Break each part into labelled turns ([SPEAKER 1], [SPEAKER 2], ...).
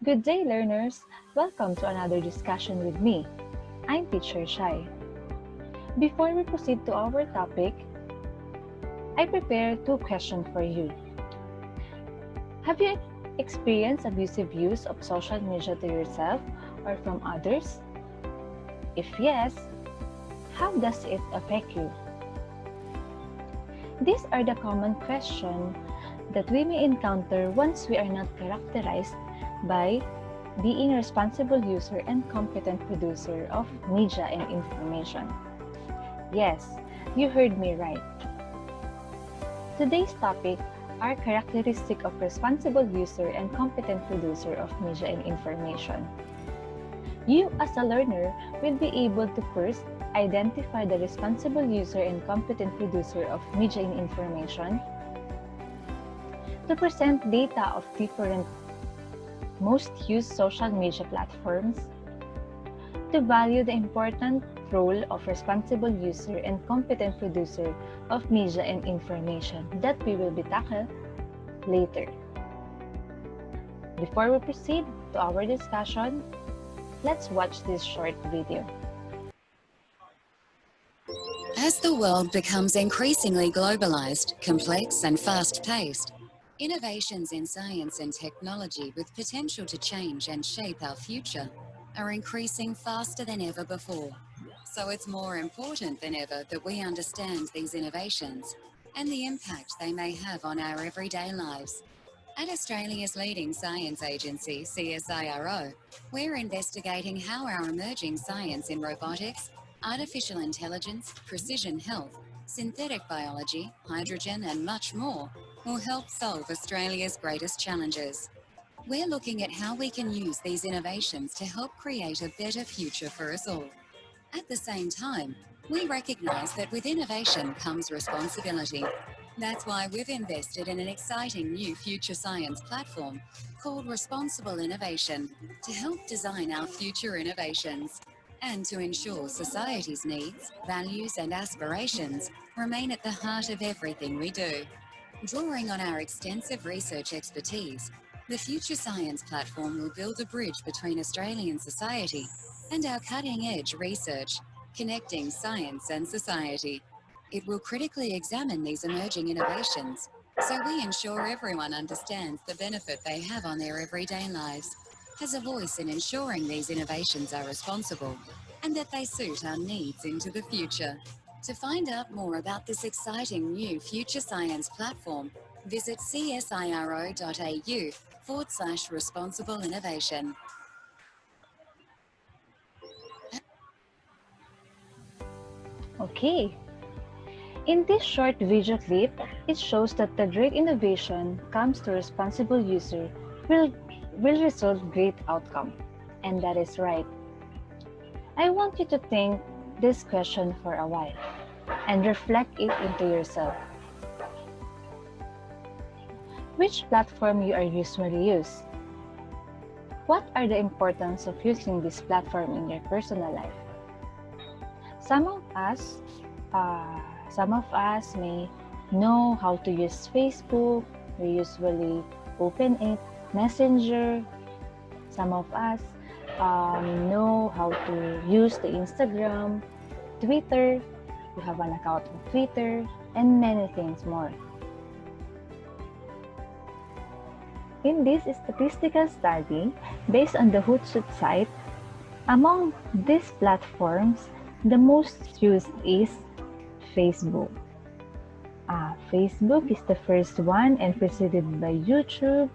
[SPEAKER 1] Good day, learners! Welcome to another discussion with me. I'm Teacher Shai. Before we proceed to our topic, I prepared two questions for you. Have you experienced abusive use of social media to yourself or from others? If yes, how does it affect you? These are the common questions that we may encounter once we are not characterized by being a responsible user and competent producer of media and information. Yes, you heard me right. Today's topic are characteristics of responsible user and competent producer of media and information. You as a learner will be able to first identify the responsible user and competent producer of media and information, to present data of different most used social media platforms, to value the important role of responsible user and competent producer of media and information that we will be tackled later. Before we proceed to our discussion, let's watch this short video.
[SPEAKER 2] As the world becomes increasingly globalized, complex and fast-paced, innovations in science and technology with potential to change and shape our future are increasing faster than ever before. So it's more important than ever that we understand these innovations and the impact they may have on our everyday lives. At Australia's leading science agency, CSIRO, we're investigating how our emerging science in robotics, artificial intelligence, precision health, synthetic biology, hydrogen and much more will help solve Australia's greatest challenges. We're looking at how we can use these innovations to help create a better future for us all. At the same time, we recognise that with innovation comes responsibility. That's why we've invested in an exciting new future science platform called Responsible Innovation to help design our future innovations and to ensure society's needs, values and aspirations remain at the heart of everything we do. Drawing on our extensive research expertise, the Future Science platform will build a bridge between Australian society and our cutting-edge research, connecting science and society. It will critically examine these emerging innovations, so we ensure everyone understands the benefit they have on their everyday lives, has a voice in ensuring these innovations are responsible, and that they suit our needs into the future. To find out more about this exciting new Future Science platform, visit csiro.au/responsible innovation.
[SPEAKER 1] Okay. In this short video clip, it shows that the great innovation comes to responsible user will result great outcome. And that is right. I want you to think this question for a while and reflect it into yourself. Which platform you are usually use? What are the importance of using this platform in your personal life? Some of us may know how to use Facebook. We usually open it, Messenger. Some of us know how to use the Instagram, Twitter. You have an account on Twitter, and many things more. In this statistical study, based on the Hootsuite site, among these platforms, the most used is Facebook. Facebook is the first one and preceded by YouTube,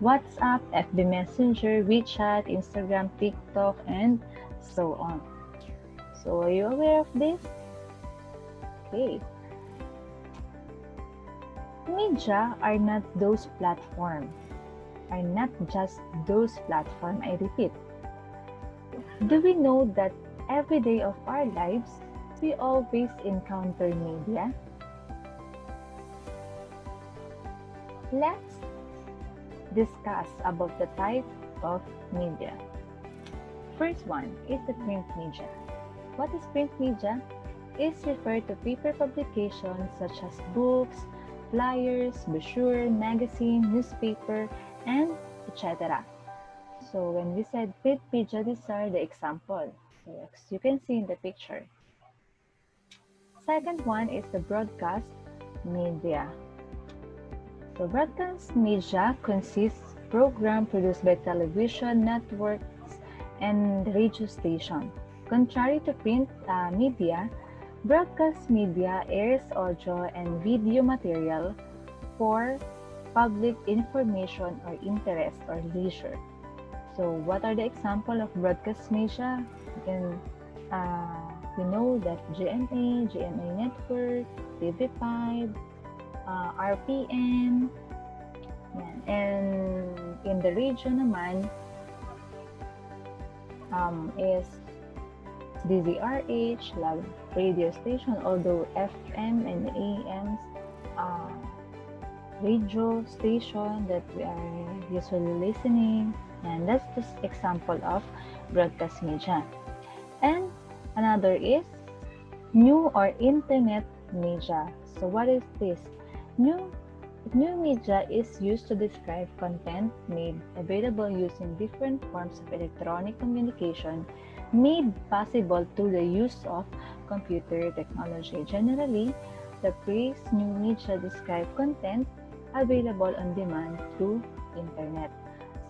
[SPEAKER 1] WhatsApp, FB Messenger, WeChat, Instagram, TikTok, and so on. So are you aware of this? Okay. Media are not those platforms. Are not just those platforms, I repeat. Do we know that every day of our lives, we always encounter media? Let's discuss about the type of media. First one is the print media. What is print media? It's referred to paper publications such as books, flyers, brochure, magazine, newspaper, and etc. So when we said print media, these are the example. So as you can see in the picture. Second one is the broadcast media. So broadcast media consists program produced by television networks and radio station. Contrary to print media, broadcast media airs audio and video material for public information or interest or leisure. So what are the example of broadcast media? We know that GMA Network, TV5, RPN, yan. And in the radio naman is DZRH, Love Radio Station, although FM and AM radio station that we are usually listening. And that's just example of broadcast media. And another is new or internet media. So what is this? New media is used to describe content made available using different forms of electronic communication made possible through the use of computer technology. Generally, the phrase new media describe content available on demand through internet.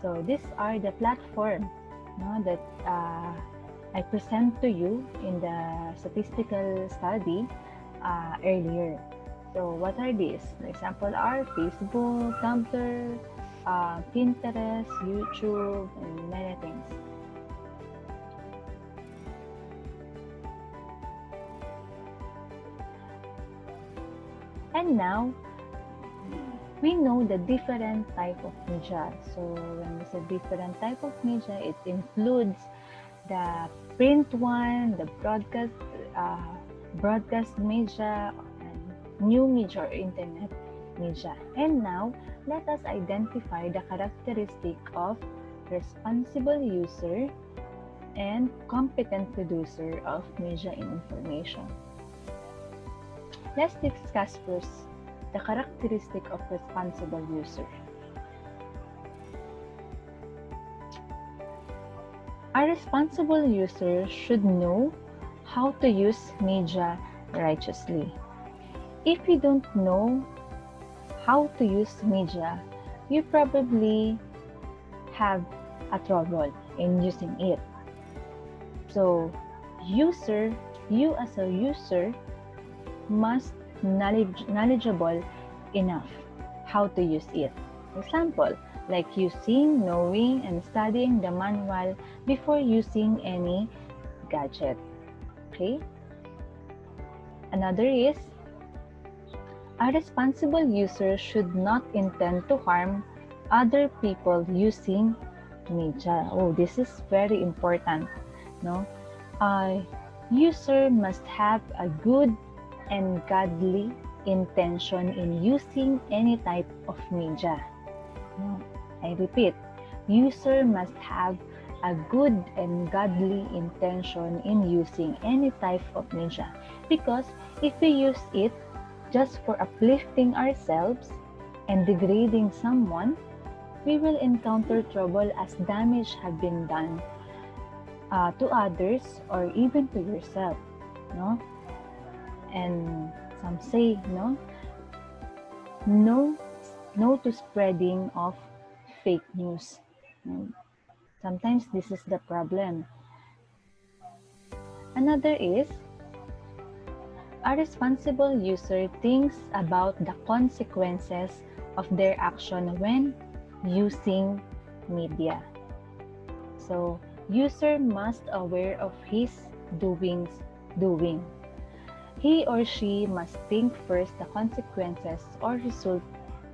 [SPEAKER 1] So these are the platform that I present to you in the statistical study earlier. So what are these? The example are Facebook, Tumblr, Pinterest, YouTube, and many things. And now, we know the different type of media. So when we say different type of media, it includes the print one, the broadcast media, and new media or internet media. And now, let us identify the characteristic of responsible user and competent producer of media and information. Let's discuss first the characteristic of responsible user. A responsible user should know how to use media righteously. If you don't know how to use media, you probably have a trouble in using it. So, you as a user must knowledgeable enough how to use it. For example, like using, knowing, and studying the manual before using any gadget. Okay? Another is, a responsible user should not intend to harm other people using media. Oh, this is very important. No? A user must have a good and godly intention in using any type of media. I repeat, user must have a good and godly intention in using any type of media, because if we use it just for uplifting ourselves and degrading someone, we will encounter trouble as damage have been done to others or even to yourself. No? And some say no to spreading of fake news. Sometimes this is the problem. Another is, a responsible user thinks about the consequences of their action when using media. So, user must aware of his doing. He or she must think first the consequences or result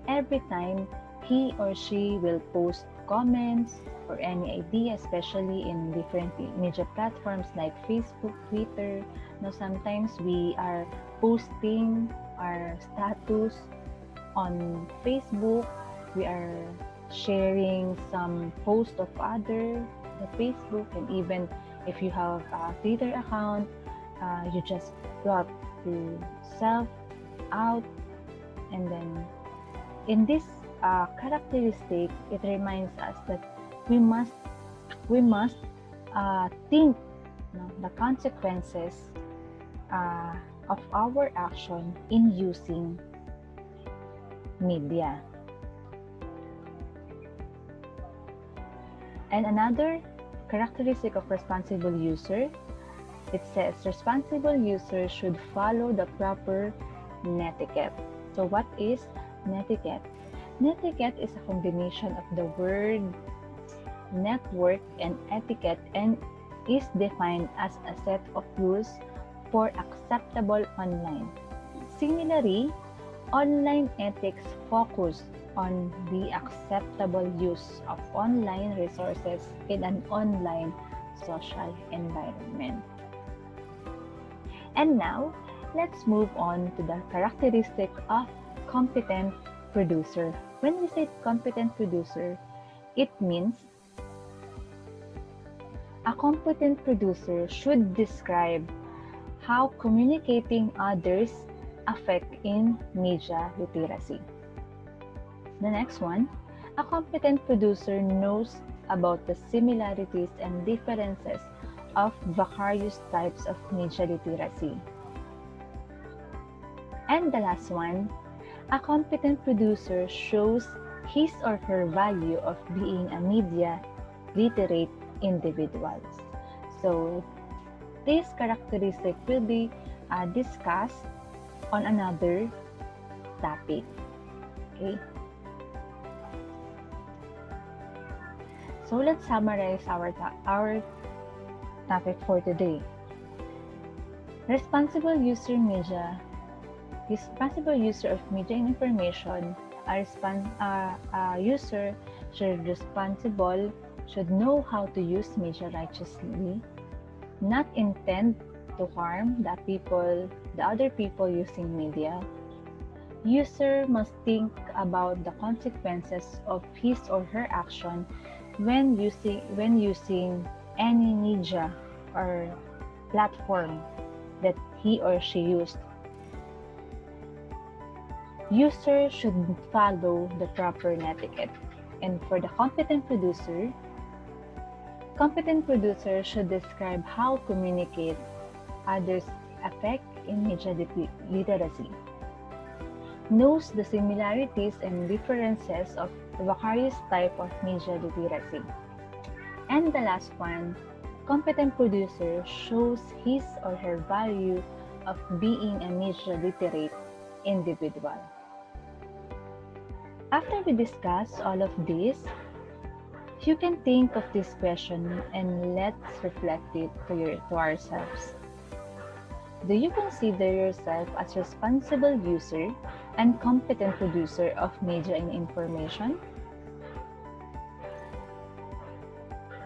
[SPEAKER 1] every time he or she will post comments or any idea, especially in different media platforms like Facebook, Twitter. Now, sometimes we are posting our status on Facebook. We are sharing some post of other Facebook, and even if you have a Twitter account, you just brought to self out, and then in this characteristic, it reminds us that we must think the consequences of our action in using media. And another characteristic of responsible user, it says responsible users should follow the proper netiquette. So what is netiquette? Netiquette is a combination of the word network and etiquette and is defined as a set of rules for acceptable online. Similarly, online ethics focus on the acceptable use of online resources in an online social environment. And now, let's move on to the characteristic of competent producer. When we say competent producer, it means a competent producer should describe how communicating others affect in media literacy. The next one, a competent producer knows about the similarities and differences of various types of media literacy. And the last one, a competent producer shows his or her value of being a media literate individuals. So this characteristic will be discussed on another topic. Okay. So let's summarize our topic for today. Responsible user of media and information. A user should know how to use media righteously, not intend to harm the other people using media. User must think about the consequences of his or her action when using any media or platform that he or she used. User should follow the proper netiquette. And for the competent producer should describe how communicate others affect in media literacy. Knows the similarities and differences of various type of media literacy. And the last one, competent producer shows his or her value of being a media literate individual. After we discuss all of this, you can think of this question and let's reflect it to ourselves. Do you consider yourself as responsible user and competent producer of media and information?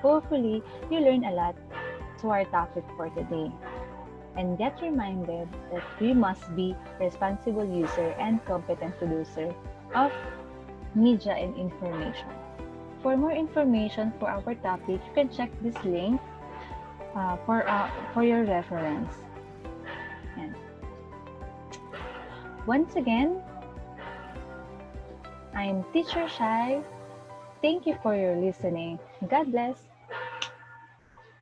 [SPEAKER 1] Hopefully, you learn a lot to our topic for today. And get reminded that we must be responsible user and competent producer of media and information. For more information for our topic, you can check this link for your reference. And once again, I'm Teacher Shai. Thank you for your listening. God bless.